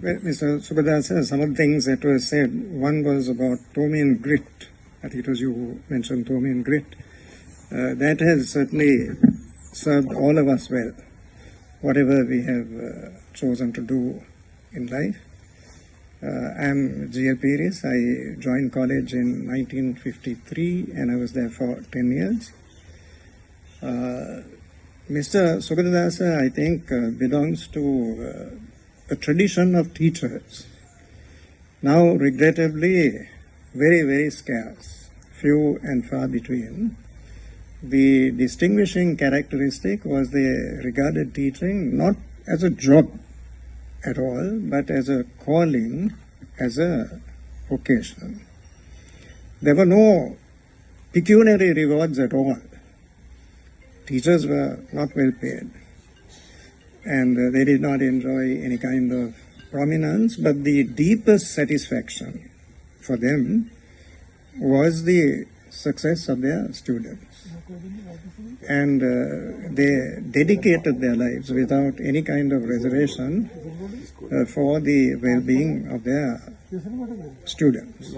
Well, Mr. Sugathadasa, some of the things that were said, one was about Tommy and grit. I think it was you who mentioned Tommy and grit. That has certainly served all of us well, whatever we have chosen to do in life. I am G.L.P. I joined college in 1953 and I was there for 10 years. Mr. Sugathadasa, I think, belongs to a tradition of teachers, now regrettably very, very scarce, few and far between. The distinguishing characteristic was they regarded teaching not as a job at all, but as a calling, as a vocation. There were no pecuniary rewards at all. Teachers were not well paid, and they did not enjoy any kind of prominence, but the deepest satisfaction for them was the success of their students. And they dedicated their lives without any kind of reservation for the well-being of their students.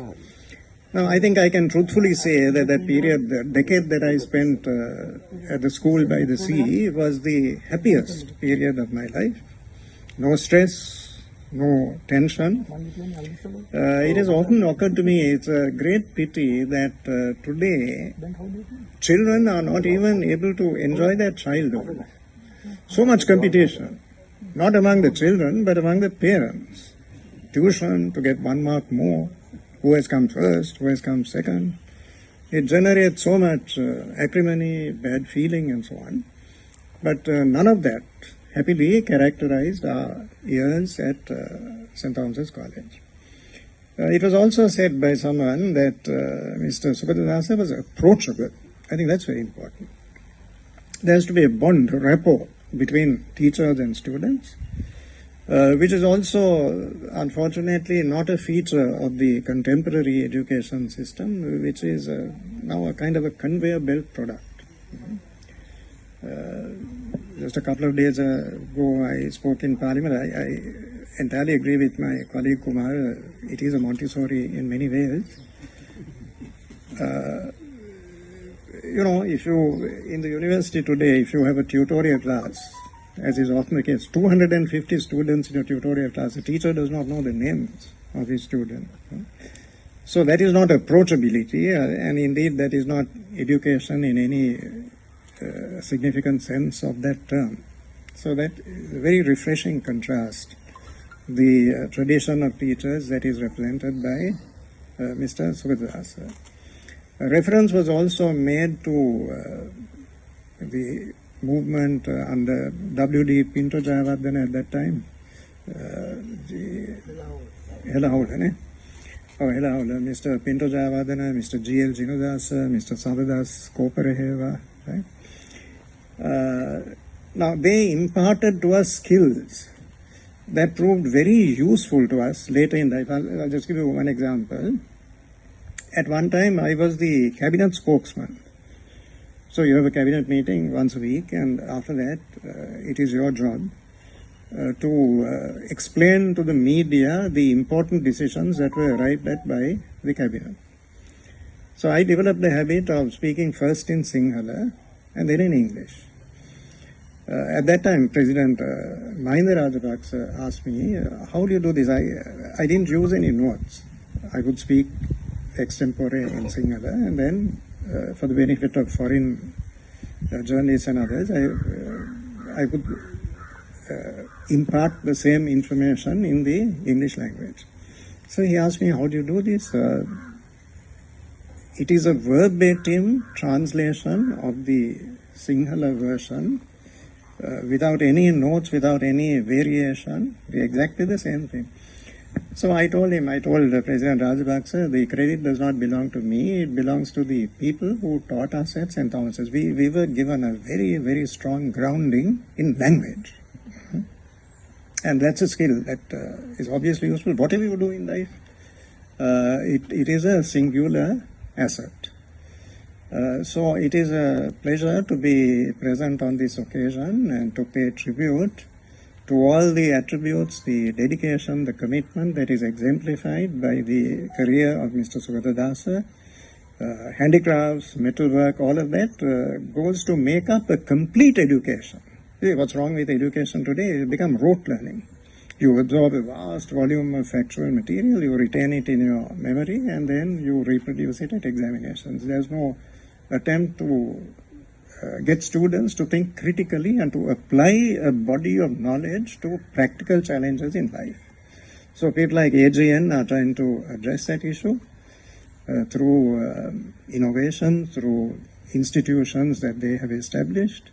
Now, I think I can truthfully say that that period, the decade that I spent at the school by the sea was the happiest period of my life. No stress, no tension. It has often occurred to me, it's a great pity that today children are not even able to enjoy their childhood. So much competition, not among the children, but among the parents. Tuition to get 1 mark more. Who has come first, who has come second. It generates so much acrimony, bad feeling and so on. But none of that happily characterized our years at St. Thomas College. It was also said by someone that Mr. Sugathadasa was approachable. I think that's very important. There has to be a bond, a rapport between teachers and students, which is also, unfortunately, not a feature of the contemporary education system, which is now a kind of a conveyor belt product. Just a couple of days ago, I spoke in Parliament. I entirely agree with my colleague Kumar. It is a Montessori in many ways. You know, if you, in the university today, if you have a tutorial class, as is often the case, 250 students in a tutorial class, the teacher does not know the names of his students. So that is not approachability, and indeed that is not education in any significant sense of that term. So that is a very refreshing contrast, the tradition of teachers that is represented by Mr. Sugathadasa. A reference was also made to the movement under W.D. Pinto Jayawardena at that time. Mr. Pinto Jayawardena, Mr. G.L. Jinodasa, Mr. Savadas Kopareheva. Right? Now, they imparted to us skills that proved very useful to us later in life. I'll just give you one example. At one time, I was the cabinet spokesman. So you have a cabinet meeting once a week, and after that, it is your job to explain to the media the important decisions that were arrived at by the cabinet. So I developed the habit of speaking first in Sinhala and then in English. At that time, President Milinda Hettiarachchi asked me, how do you do this? I didn't use any notes. I would speak extempore in Sinhala, and then for the benefit of foreign journalists and others, I would impart the same information in the English language. So he asked me, how do you do this? It is a verbatim translation of the Sinhala version without any notes, without any variation, exactly the same thing. So I told President Rajapaksa, the credit does not belong to me, it belongs to the people who taught us at St. Thomas's. We were given a very, very strong grounding in language. And that's a skill that is obviously useful. Whatever you do in life, it is a singular asset. So it is a pleasure to be present on this occasion and to pay tribute to all the attributes, the dedication, the commitment that is exemplified by the career of Mr. Sugathadasa. Handicrafts, metalwork, all of that goes to make up a complete education. See, what's wrong with education today? It becomes rote learning. You absorb a vast volume of factual material, you retain it in your memory, and then you reproduce it at examinations. There's no attempt to get students to think critically and to apply a body of knowledge to practical challenges in life. So people like AGN are trying to address that issue through innovation, through institutions that they have established,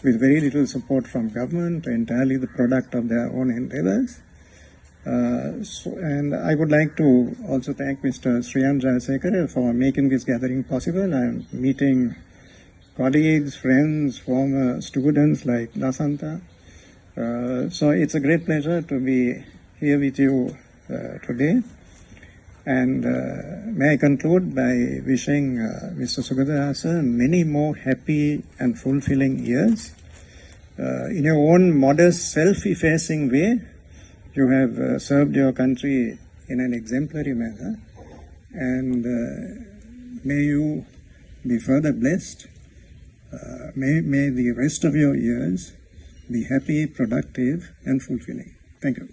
with very little support from government, entirely the product of their own endeavors. And I would like to also thank Mr. Sriyan Jayasekera for making this gathering possible. I am meeting colleagues, friends, former students like Lasantha. So it's a great pleasure to be here with you today. And may I conclude by wishing Mr. Sugathadasa many more happy and fulfilling years. In your own modest, self-effacing way, you have served your country in an exemplary manner. And may you be further blessed. May the rest of your years be happy, productive, and fulfilling. Thank you.